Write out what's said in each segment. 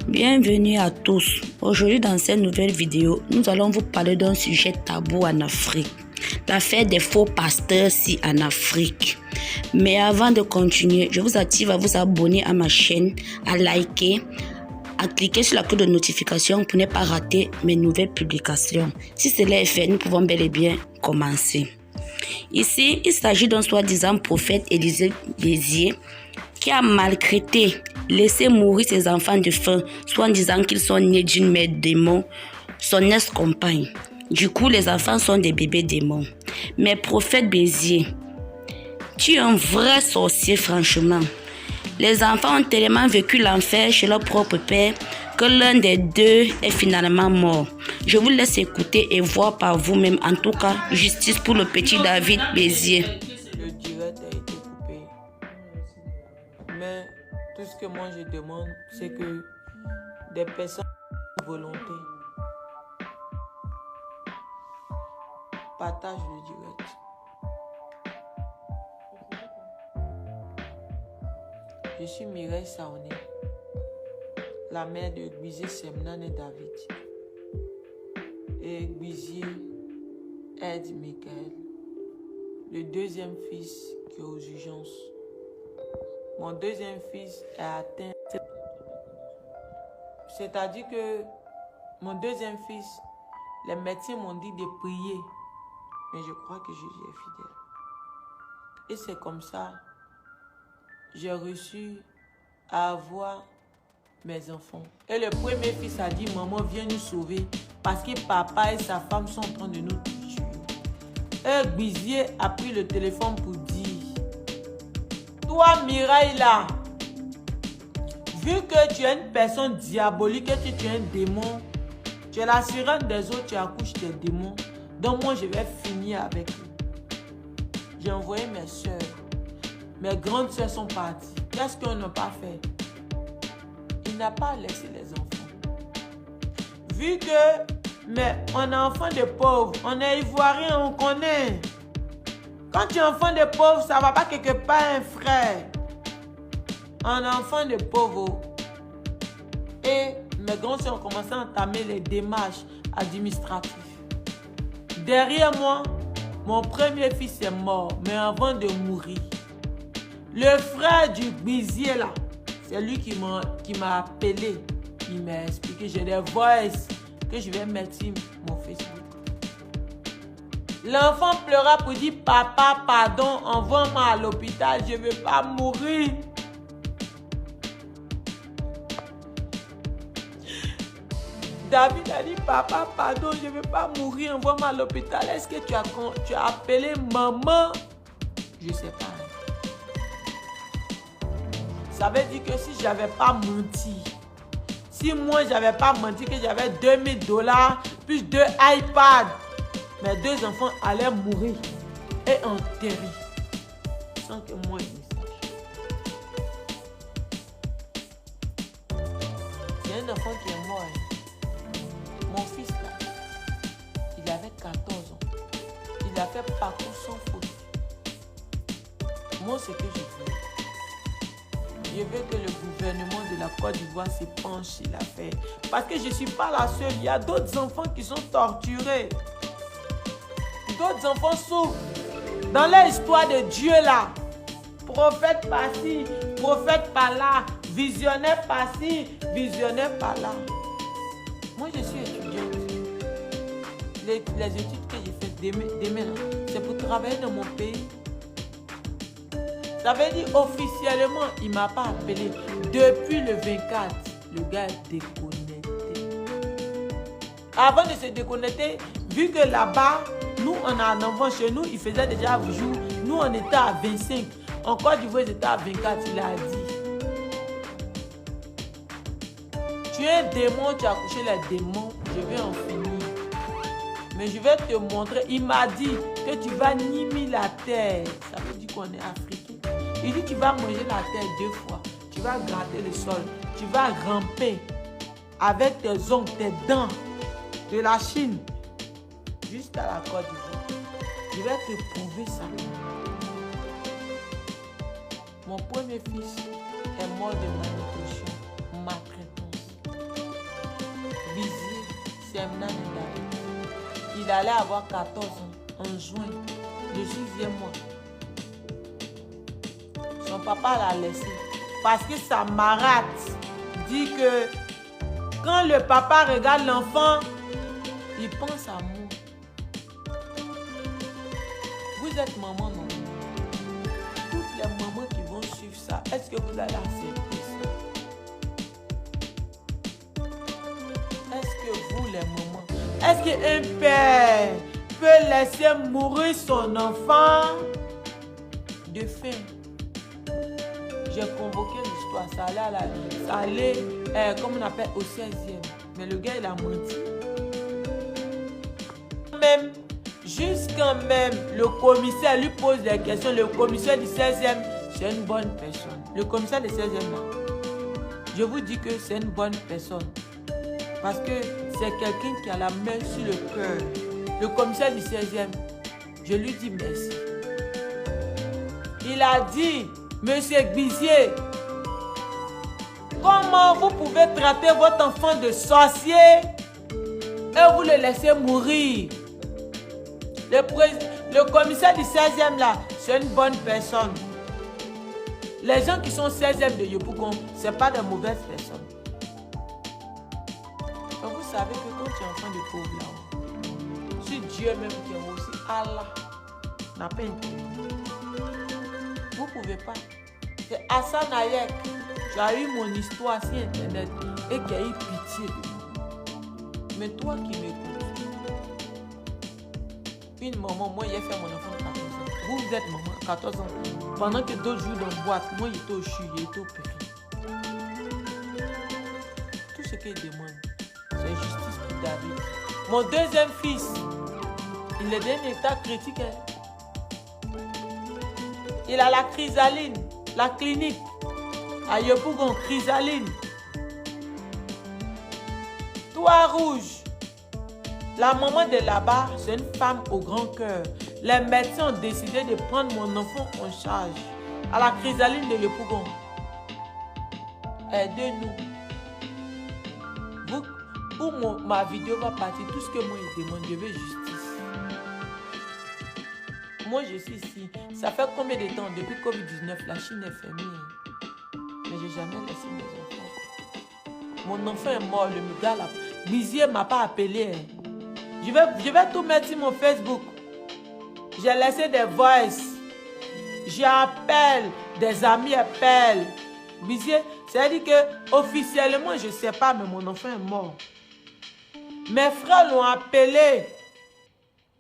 Bienvenue à tous. Aujourd'hui dans cette nouvelle vidéo, nous allons vous parler d'un sujet tabou en Afrique. L'affaire des faux pasteurs-ci en Afrique. Mais avant de continuer, je vous active à vous abonner à ma chaîne, à liker, à cliquer sur la cloche de notification pour ne pas rater mes nouvelles publications. Si cela est fait, nous pouvons bel et bien commencer. Ici, il s'agit d'un soi-disant prophète Élisée Bézier qui a maltraité, laissé mourir ses enfants de faim, soit en disant qu'ils sont nés d'une mère démon, son ex-compagne. Du coup, les enfants sont des bébés démons. Mais prophète Bézier, tu es un vrai sorcier, franchement. Les enfants ont tellement vécu l'enfer chez leur propre père que l'un des deux est finalement mort. Je vous laisse écouter et voir par vous-même. En tout cas, justice pour le petit David Bézier. Le direct a été coupé. Mais tout ce que moi je demande, c'est que des personnes de volonté partagent le direct. Je suis Mireille Saoné, la mère de Gbizier Semnan et David. Et Gbizier aide Michael, le deuxième fils qui est aux urgences. Mon deuxième fils est atteint. C'est-à-dire que mon deuxième fils, les médecins m'ont dit de prier. Mais je crois que Jésus est fidèle. Et c'est comme ça j'ai réussi à avoir mes enfants. Et le premier fils a dit, maman, viens nous sauver parce que papa et sa femme sont en train de nous tuer. Et Gbizier a pris le téléphone pour dire, toi Mireille là, vu que tu es une personne diabolique et que tu es un démon, tu es la sirène des autres, tu accouches des démons, donc moi je vais finir avec eux. J'ai envoyé mes soeurs. Mes grandes soeurs sont parties. Qu'est-ce qu'on n'a pas fait? Il n'a pas laissé les enfants. Vu que, mais on est enfant de pauvres, on est ivoirien, on connaît. Quand tu es enfant de pauvres, ça ne va pas quelque part un frère. On est enfant de pauvres. Et mes grandes soeurs ont commencé à entamer les démarches administratives. Derrière moi, mon premier fils est mort, mais avant de mourir, le frère du Gbizier là, c'est lui qui m'a appelé. Il m'a expliqué, j'ai des voices que je vais mettre sur mon Facebook. L'enfant pleura pour dire, papa, pardon, envoie-moi à l'hôpital, je ne veux pas mourir. David a dit, papa, pardon, je ne veux pas mourir, envoie-moi à l'hôpital. Est-ce que tu as appelé maman? Je ne sais pas. Ça veut dire que si je n'avais pas menti, si moi je n'avais pas menti que j'avais $2000 plus 2 iPads, mes deux enfants allaient mourir et enterrer sans que moi je ne sache. Il y a un enfant qui est mort. Mon fils là, il avait 14 ans. Il a fait parcours sans faute. Moi, ce que je veux, je veux que le gouvernement de la Côte d'Ivoire se penche sur l'affaire. Parce que je ne suis pas la seule. Il y a d'autres enfants qui sont torturés. D'autres enfants souffrent. Dans leur histoire de Dieu là, prophète par-ci, prophète par-là, visionnaire par-ci, visionnaire par-là. Moi, je suis étudiante. Les études que j'ai faites demain, c'est pour travailler dans mon pays. Ça veut dire officiellement, il ne m'a pas appelé. Depuis le 24, le gars est déconnecté. Avant de se déconnecter, vu que là-bas, nous, on a un enfant chez nous, il faisait déjà jour. Nous, on était à 25. En Côte d'Ivoire, ils étaient à 24, il a dit. Tu es un démon, tu as couché les démons, je vais en finir. Mais je vais te montrer. Il m'a dit que tu vas nimer la terre. Ça veut dire qu'on est africain. Il dit que tu vas manger la terre 2 fois. Tu vas gratter le sol. Tu vas ramper avec tes ongles, tes dents de la Chine jusqu'à la Côte d'Ivoire. Je vais te prouver ça. Mon premier fils est mort de malnutrition, maltraitance. Memnan et David. Il allait avoir 14 ans en juin, le 6e mois. Son papa l'a laissé parce que sa marate dit que quand le papa regarde l'enfant, il pense à moi. Vous êtes maman, non? Toutes les mamans qui vont suivre ça, est-ce que vous allez accepter ça? Est-ce que vous, les mamans, est-ce qu'un père peut laisser mourir son enfant de faim? J'ai convoqué l'histoire, ça allait, comme on appelle, au 16e. Mais le gars, il a menti. Même, jusqu'à même, le commissaire lui pose des questions. Le commissaire du 16e, c'est une bonne personne. Le commissaire du 16e, là, je vous dis que c'est une bonne personne. Parce que c'est quelqu'un qui a la main sur le cœur. Le commissaire du 16e, je lui dis merci. Il a dit, Monsieur Bizier, comment vous pouvez traiter votre enfant de sorcier et vous le laissez mourir? Le commissaire du 16e là, c'est une bonne personne. Les gens qui sont 16e de Yopougon, ce n'est pas de mauvaises personnes. Donc vous savez que quand tu es enfant de pauvre là, c'est Dieu même qui est aussi Allah n'a pas une. Vous ne pouvez pas. C'est Hassan Ayek. Tu as eu mon histoire sur Internet et qui a eu pitié de moi. Mais toi qui m'écoutes, une maman, moi j'ai fait mon enfant à 14 ans. Vous êtes maman à 14 ans. Pendant que d'autres jouent dans la boîte, moi j'étais au CHU, j'étais au péri. Tout ce qu'il demande, c'est justice pour David. Mon deuxième fils, il est dans un état critique. Il a la chrysaline, la clinique, à Yopougon, chrysaline. Toit rouge. La maman de là-bas, c'est une femme au grand cœur. Les médecins ont décidé de prendre mon enfant en charge. À la chrysaline de Yopougon. Aidez-nous. Où ma vidéo va partir, tout ce que moi je demande, je veux justice. Moi, je suis ici. Ça fait combien de temps? Depuis Covid-19, la Chine est fermée. Mais je n'ai jamais laissé mes enfants. Mon enfant est mort, le gars là. Bizier ne m'a pas appelé. Je vais tout mettre sur mon Facebook. J'ai laissé des voices. J'appelle, des amis appellent. Bizier, c'est-à-dire que officiellement, je ne sais pas, mais mon enfant est mort. Mes frères l'ont appelé.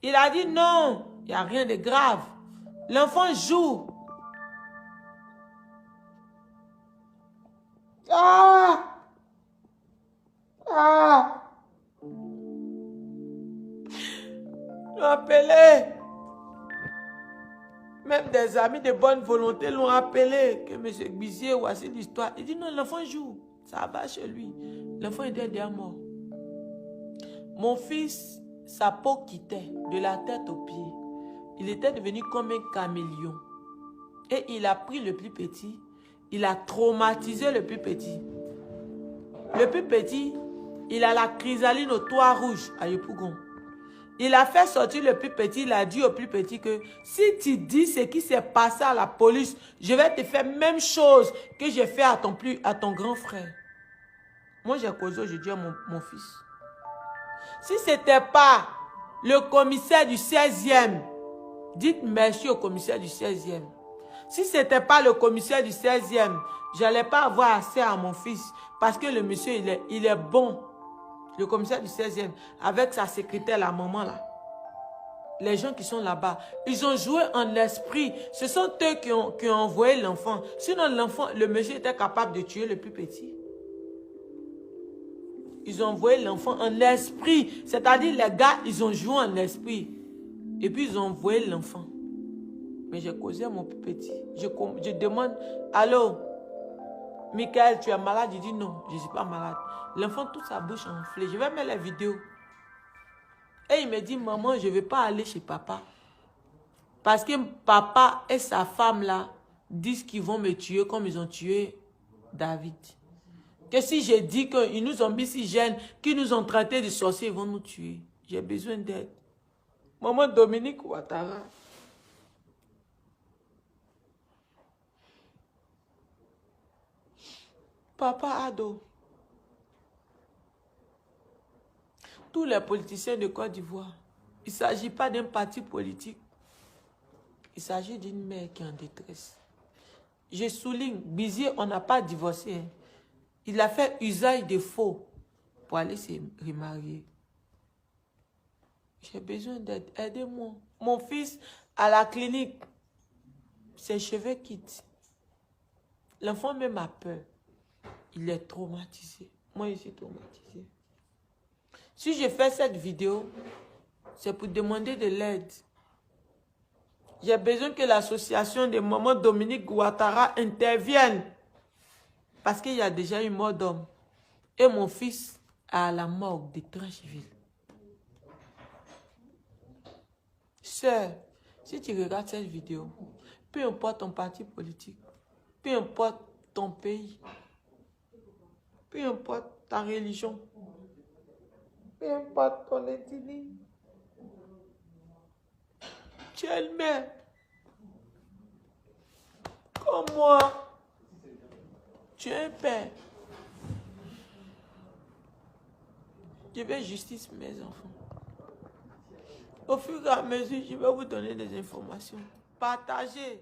Il a dit non. Il n'y a rien de grave. L'enfant joue. Ah! Ah! L'ont appelé. Même des amis de bonne volonté l'ont appelé. Que M. Bizier, voici l'histoire. Il dit non, l'enfant joue. Ça va chez lui. L'enfant était déjà mort. Mon fils, sa peau quittait de la tête aux pieds. Il était devenu comme un caméléon. Et il a pris le plus petit. Il a traumatisé le plus petit. Le plus petit, il a la chrysaline au toit rouge à Yopougon. Il a fait sortir le plus petit. Il a dit au plus petit que si tu dis ce qui s'est passé à la police, je vais te faire même chose que j'ai fait à ton grand frère. Moi, j'ai causé aujourd'hui à mon fils. Si ce n'était pas le commissaire du 16e, dites merci au commissaire du 16e. Si ce n'était pas le commissaire du 16e, je n'allais pas avoir accès à mon fils. Parce que le monsieur, il est bon. Le commissaire du 16e, avec sa secrétaire, la maman là. Les gens qui sont là-bas, ils ont joué en esprit. Ce sont eux qui ont envoyé l'enfant. Sinon, le monsieur était capable de tuer le plus petit. Ils ont envoyé l'enfant en esprit. C'est-à-dire, les gars, ils ont joué en esprit. Et puis, ils ont envoyé l'enfant. Mais j'ai causé à mon petit. Je demande, allô, Michael, tu es malade? Il dit non, je ne suis pas malade. L'enfant, toute sa bouche enflée. Je vais mettre la vidéo. Et il me dit, maman, je ne vais pas aller chez papa. Parce que papa et sa femme là disent qu'ils vont me tuer comme ils ont tué David. Que si j'ai dit qu'ils nous ont mis si jeunes, qu'ils nous ont traités de sorciers, ils vont nous tuer. J'ai besoin d'aide. Maman Dominique Ouattara. Papa Ado. Tous les politiciens de Côte d'Ivoire, il ne s'agit pas d'un parti politique. Il s'agit d'une mère qui est en détresse. Je souligne, Bizier, on n'a pas divorcé. Hein. Il a fait usage de faux pour aller se remarier. J'ai besoin d'aide. Aidez-moi. Mon fils, à la clinique, ses cheveux quittent. L'enfant même a peur. Il est traumatisé. Moi, je suis traumatisé. Si je fais cette vidéo, c'est pour demander de l'aide. J'ai besoin que l'association de Maman Dominique Ouattara intervienne. Parce qu'il y a déjà une mort d'homme. Et mon fils est à la morgue de Trancheville. Sœur, si tu regardes cette vidéo, peu importe ton parti politique, peu importe ton pays, peu importe ta religion, peu importe ton ethnie, tu es une mère. Comme moi, tu es un père. Je veux justice pour mes enfants. Au fur et à mesure, je vais vous donner des informations. Partagez.